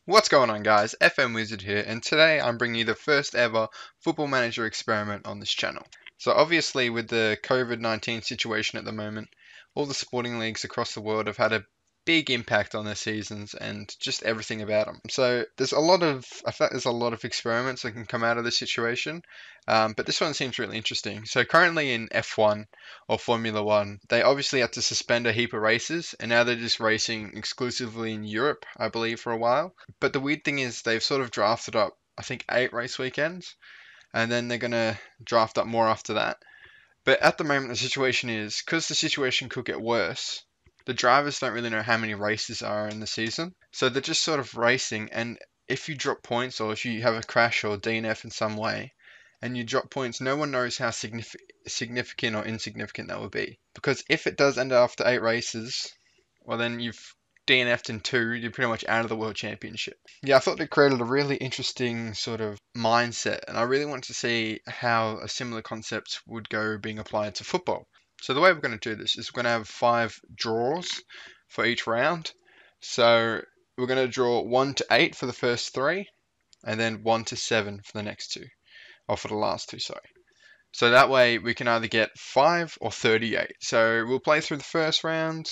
What's going on, guys? FM Wizard here, and today I'm bringing you the first ever Football Manager experiment on this channel. So obviously with the COVID-19 situation at the moment, all the sporting leagues across the world have had a big impact on their seasons and just everything about them. So I feel like there's a lot of experiments that can come out of this situation, but this one seems really interesting. So currently in F1 or Formula One, they obviously had to suspend a heap of races, and now they're just racing exclusively in Europe, I believe, for a while. But the weird thing is they've sort of drafted up, I think, 8 race weekends, and then they're gonna draft up more after that. But at the moment, the situation is because the situation could get worse. The drivers don't really know how many races are in the season, so they're just sort of racing. And if you drop points or if you have a crash or DNF in some way, and you drop points, no one knows how significant or insignificant that will be. Because if it does end after 8 races, well, then you've DNF'd in two, you're pretty much out of the World Championship. Yeah, I thought it created a really interesting sort of mindset, and I really want to see how a similar concept would go being applied to football. So the way we're going to do this is we're going to have 5 draws for each round. So we're going to draw 1 to 8 for the first three, and then 1 to 7 for the next two, or for the last two, sorry. So that way we can either get 5 or 38. So we'll play through the first round,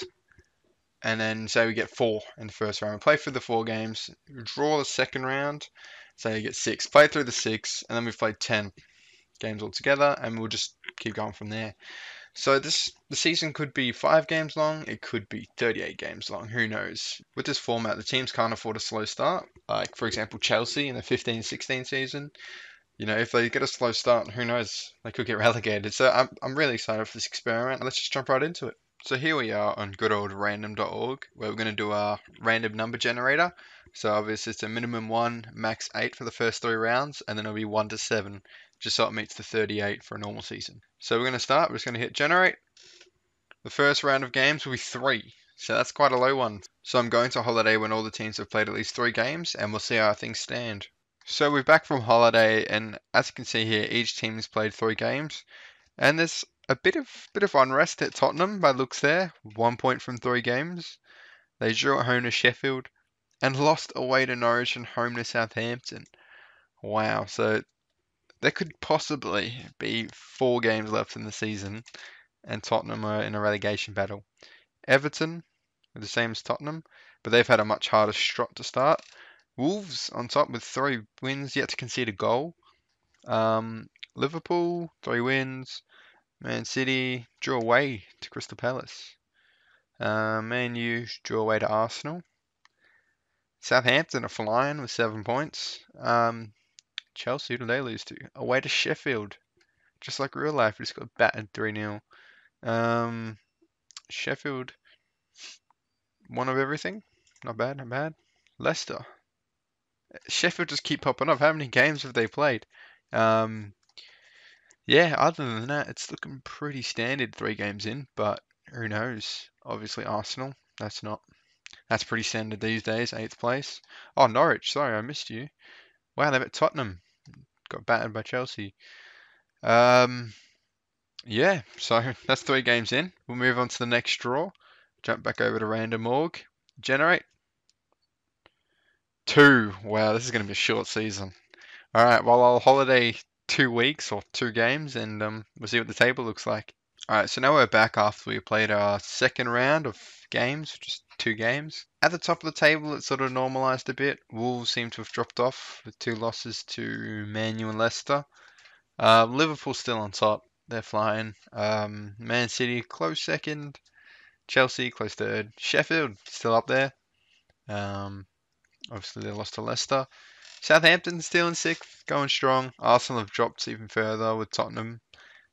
and then say we get 4 in the first round. We play through the 4 games, draw the second round, say you get 6, play through the 6, and then we've played 10 games altogether, and we'll just keep going from there. So the season could be 5 games long, it could be 38 games long, who knows? With this format, the teams can't afford a slow start. Like for example, Chelsea in the 15-16 season. If they get a slow start, who knows? They could get relegated. So I'm really excited for this experiment. Let's just jump right into it. So here we are on good old random.org, where we're going to do our random number generator. So obviously it's a minimum 1, max 8 for the first 3 rounds, and then it'll be 1 to 7, just so it meets the 38 for a normal season. So we're going to start, we're just going to hit generate. The first round of games will be 3, so that's quite a low one. So I'm going to holiday when all the teams have played at least 3 games, and we'll see how things stand. So we're back from holiday, and as you can see here, each team has played 3 games. And there's a bit of unrest at Tottenham by looks there. 1 point from 3 games. They drew at home to Sheffield and lost away to Norwich and home to Southampton. Wow, so there could possibly be 4 games left in the season and Tottenham are in a relegation battle. Everton are the same as Tottenham, but they've had a much harder strot to start. Wolves on top with 3 wins, yet to concede a goal. Liverpool, 3 wins. Man City drew away to Crystal Palace. Man U drew away to Arsenal. Southampton are flying with 7 points. Chelsea, who did they lose to? Away to Sheffield. Just like real life, just got battered 3-0. Sheffield, one of everything. Not bad, not bad. Leicester. Sheffield just keep popping up. How many games have they played? Yeah, other than that, it's looking pretty standard 3 games in, but who knows? Obviously, Arsenal, that's pretty standard these days, 8th place. Oh, Norwich, sorry, I missed you. Wow, they're at Tottenham, got battered by Chelsea. Um, yeah, so that's 3 games in. We'll move on to the next draw. Jump back over to random org. Generate. 2. Wow, this is going to be a short season. All right, well, I'll holiday 2 weeks or 2 games, and we'll see what the table looks like. All right, so now we're back after we played our second round of games, just 2 games. At the top of the table, it sort of normalised a bit. Wolves seem to have dropped off with 2 losses to Man U and Leicester. Liverpool still on top. They're flying. Man City close second. Chelsea close third. Sheffield still up there. Obviously they lost to Leicester. Southampton still in 6th, going strong. Arsenal have dropped even further with Tottenham.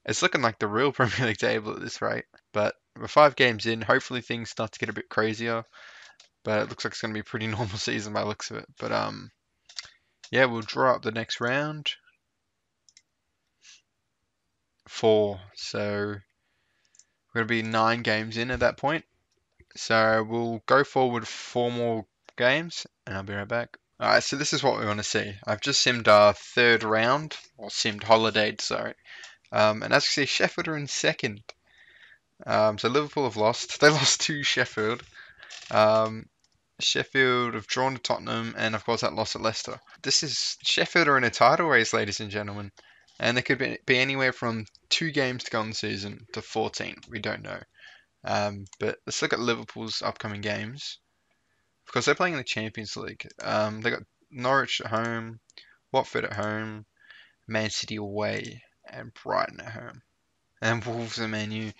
It's looking like the real Premier League table at this rate. But we're 5 games in. Hopefully things start to get a bit crazier. But it looks like it's going to be a pretty normal season by the looks of it. But yeah, we'll draw up the next round. 4. So we're going to be 9 games in at that point. So we'll go forward 4 more games, and I'll be right back. Alright, so this is what we want to see. I've just simmed our third round, or simmed holidayed, sorry. And as you see, Sheffield are in second. So Liverpool have lost. They lost to Sheffield. Sheffield have drawn to Tottenham, and of course that loss at Leicester. This is Sheffield are in a title race, ladies and gentlemen, and there could be anywhere from 2 games to go in the season to 14. We don't know. But let's look at Liverpool's upcoming games because they're playing in the Champions League. They got Norwich at home, Watford at home, Man City away, and Brighton at home, and Wolves and Man U.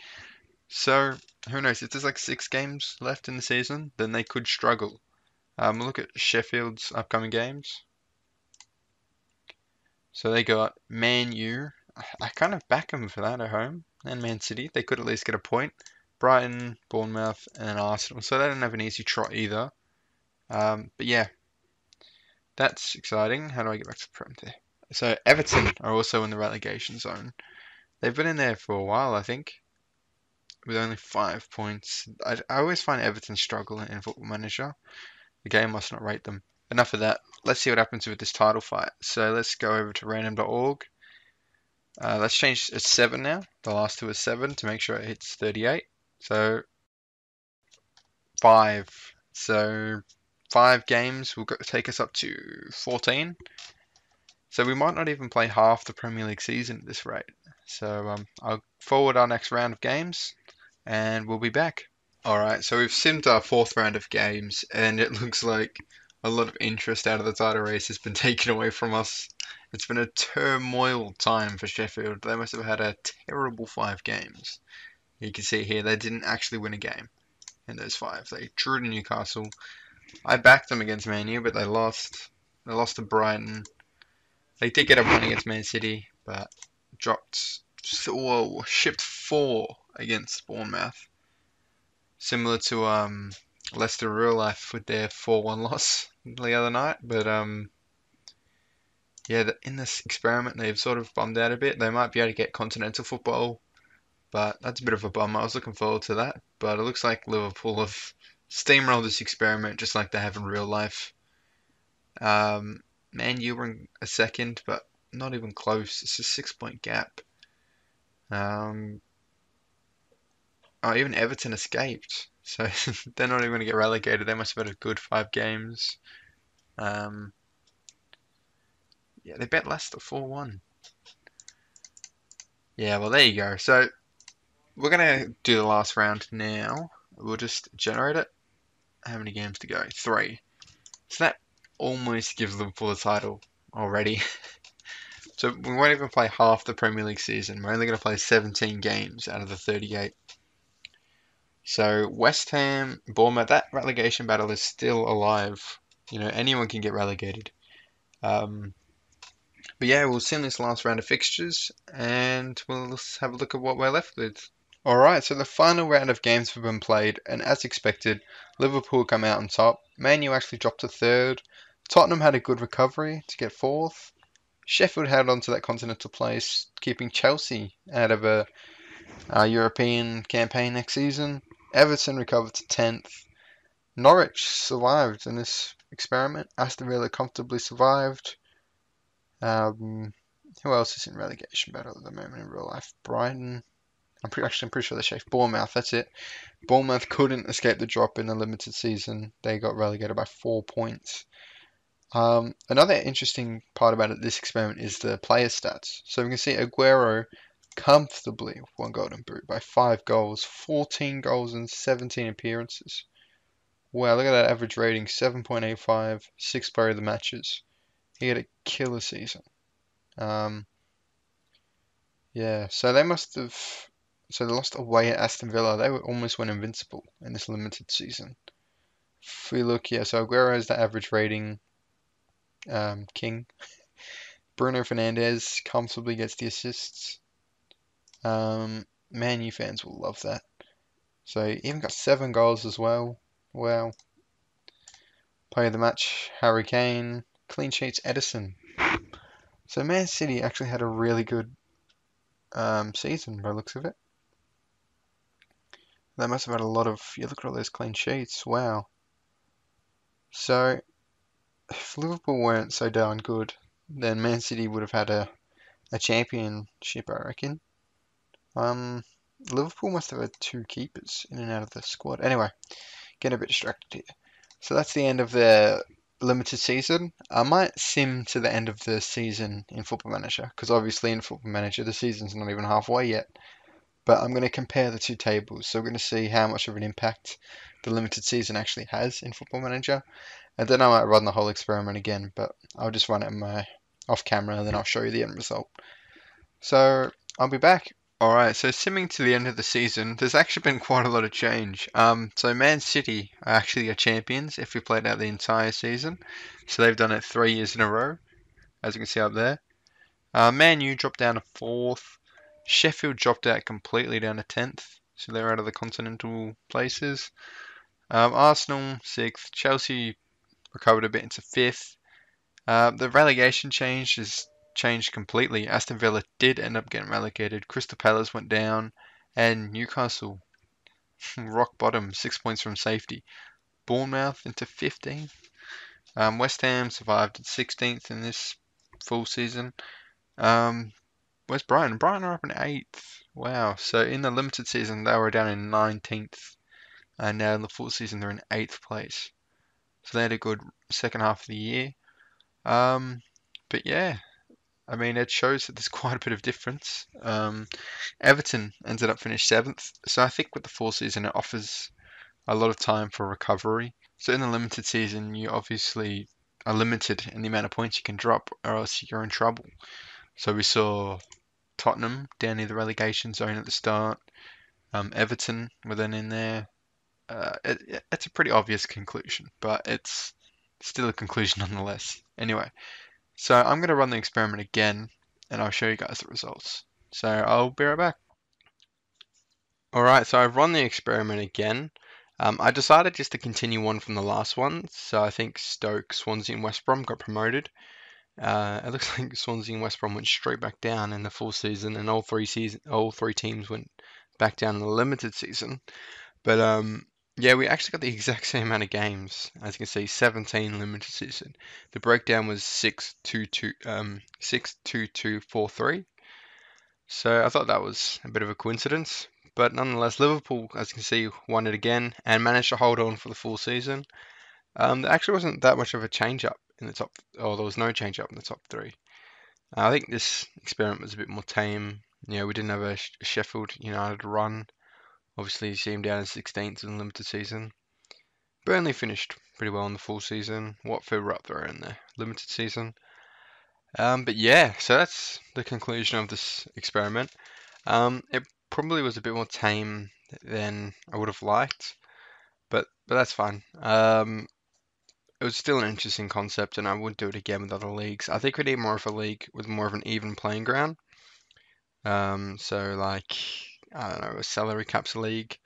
So who knows? If there's like 6 games left in the season, then they could struggle. We'll look at Sheffield's upcoming games. So they got Man U. I kind of back them for that at home, and Man City. They could at least get a point. Brighton, Bournemouth, and Arsenal. So they don't have an easy trot either. But yeah, that's exciting. How do I get back to the Prem there? So Everton are also in the relegation zone. They've been in there for a while, I think, with only 5 points. I always find Everton struggle in Football Manager. The game must not rate them. Enough of that. Let's see what happens with this title fight. So let's go over to random.org. Let's change it's 7 now. The last 2 is 7 to make sure it hits 38. So 5. So 5 games will take us up to 14. So we might not even play half the Premier League season at this rate. So I'll forward our next round of games and we'll be back. Alright, so we've simmed our 4th round of games and it looks like a lot of interest out of the title race has been taken away from us. It's been a turmoil time for Sheffield. They must have had a terrible 5 games. You can see here they didn't actually win a game in those 5. They drew to Newcastle. I backed them against Man U, but they lost. They lost to Brighton. They did get a win against Man City, but shipped 4 against Bournemouth. Similar to Leicester real life with their 4-1 loss the other night. But yeah, in this experiment they've sort of bummed out a bit. They might be able to get continental football, but that's a bit of a bum. I was looking forward to that, but it looks like Liverpool have steamrolled this experiment just like they have in real life. Man U were in a second, but not even close. It's a 6-point gap. Oh, even Everton escaped, so they're not even going to get relegated. They must have had a good 5 games. Yeah, they bet Leicester 4-1. Yeah, well, there you go. So we're going to do the last round now. We'll just generate it. How many games to go? 3. So that almost gives Liverpool the title already. So we won't even play half the Premier League season. We're only going to play 17 games out of the 38. So West Ham, Bournemouth, that relegation battle is still alive. You know, anyone can get relegated. But yeah, we'll see in this last round of fixtures, and we'll have a look at what we're left with. Alright, so the final round of games have been played, and as expected, Liverpool come out on top. Man U actually dropped to 3rd. Tottenham had a good recovery to get 4th. Sheffield held on to that continental place, keeping Chelsea out of a European campaign next season. Everton recovered to 10th. Norwich survived in this experiment. Aston Villa comfortably survived. Who else is in relegation battle at the moment in real life? Brighton. I'm pretty sure they're safe. Bournemouth, that's it. Bournemouth couldn't escape the drop in the limited season. They got relegated by 4 points. Another interesting part about this experiment is the player stats. So we can see Aguero comfortably won Golden Boot by 5 goals, 14 goals in 17 appearances. Wow, look at that average rating, 7.85, 6 player of the matches. He had a killer season. Yeah, so they lost away at Aston Villa. They almost went invincible in this limited season. If we look here, so Aguero has the average rating, king. Bruno Fernandes comfortably gets the assists. Man U fans will love that. So he even got 7 goals as well. Wow. Player of the match, Harry Kane. Clean sheets, Edison. So Man City actually had a really good season by the looks of it. They must have had a lot of, look at all those clean sheets. Wow. So if Liverpool weren't so darn good, then Man City would have had a championship, I reckon. Liverpool must have had 2 keepers in and out of the squad. Anyway, getting a bit distracted here. So that's the end of the limited season. I might sim to the end of the season in Football Manager, because obviously in Football Manager the season's not even halfway yet. But I'm going to compare the two tables. So we're going to see how much of an impact the limited season actually has in Football Manager. And then I might run the whole experiment again, but I'll just run it in my off camera and then I'll show you the end result. So I'll be back. Alright, so simming to the end of the season, there's actually been quite a lot of change. So Man City are actually champions if we played out the entire season. So they've done it 3 years in a row, as you can see up there. Man U dropped down to 4th. Sheffield dropped out completely down to 10th, so they're out of the continental places. Arsenal 6th. Chelsea recovered a bit into 5th. The relegation changed completely. Aston Villa did end up getting relegated. Crystal Palace went down, and Newcastle rock bottom, 6 points from safety. Bournemouth into 15th. West Ham survived at 16th in this full season. Where's Brighton? Brighton are up in 8th. Wow. So in the limited season, they were down in 19th. And now in the full season, they're in 8th place. So they had a good second half of the year. But yeah, I mean, it shows that there's quite a bit of difference. Everton ended up finished 7th. So I think with the full season, it offers a lot of time for recovery. So in the limited season, you obviously are limited in the amount of points you can drop, or else you're in trouble. So we saw Tottenham down near the relegation zone at the start. Everton were then in there. It's a pretty obvious conclusion, but it's still a conclusion nonetheless. Anyway, so I'm going to run the experiment again, and I'll show you guys the results. So I'll be right back. Alright, so I've run the experiment again. I decided just to continue on from the last one, so I think Stoke, Swansea, and West Brom got promoted. It looks like Swansea and West Brom went straight back down in the full season, and all three teams went back down in the limited season. But yeah, we actually got the exact same amount of games. As you can see, 17 limited season. The breakdown was 6-2-2, 6-2-2-4-3. So I thought that was a bit of a coincidence. But nonetheless, Liverpool, as you can see, won it again and managed to hold on for the full season. There actually wasn't that much of a change up in the top, or there was no change up in the top three. I think this experiment was a bit more tame. You know, we didn't have a Sheffield United run. Obviously, you see him down in 16th in the limited season. Burnley finished pretty well in the full season. Watford were up there in the limited season. But yeah, so that's the conclusion of this experiment. It probably was a bit more tame than I would have liked, but that's fine. It was still an interesting concept, and I would do it again with other leagues. I think we need more of a league with more of an even playing ground. So like, I don't know, a salary caps league,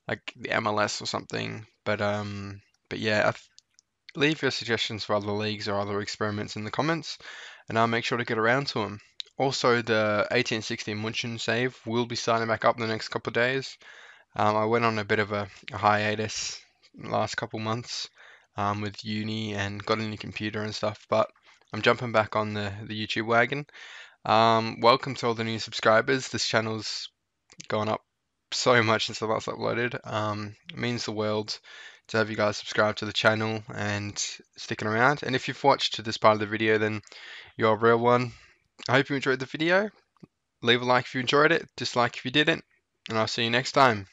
like the MLS or something. But yeah, leave your suggestions for other leagues or other experiments in the comments, and I'll make sure to get around to them. Also, the 1860 Munchen save will be starting back up in the next couple of days. I went on a bit of a hiatus last couple months with uni and got a new computer and stuff, but I'm jumping back on the YouTube wagon. Welcome to all the new subscribers. This channel's gone up so much since the last uploaded. It means the world to have you guys subscribe to the channel and sticking around. And if you've watched to this part of the video, then you're a real one. I hope you enjoyed the video. Leave a like if you enjoyed it, dislike if you didn't, and I'll see you next time.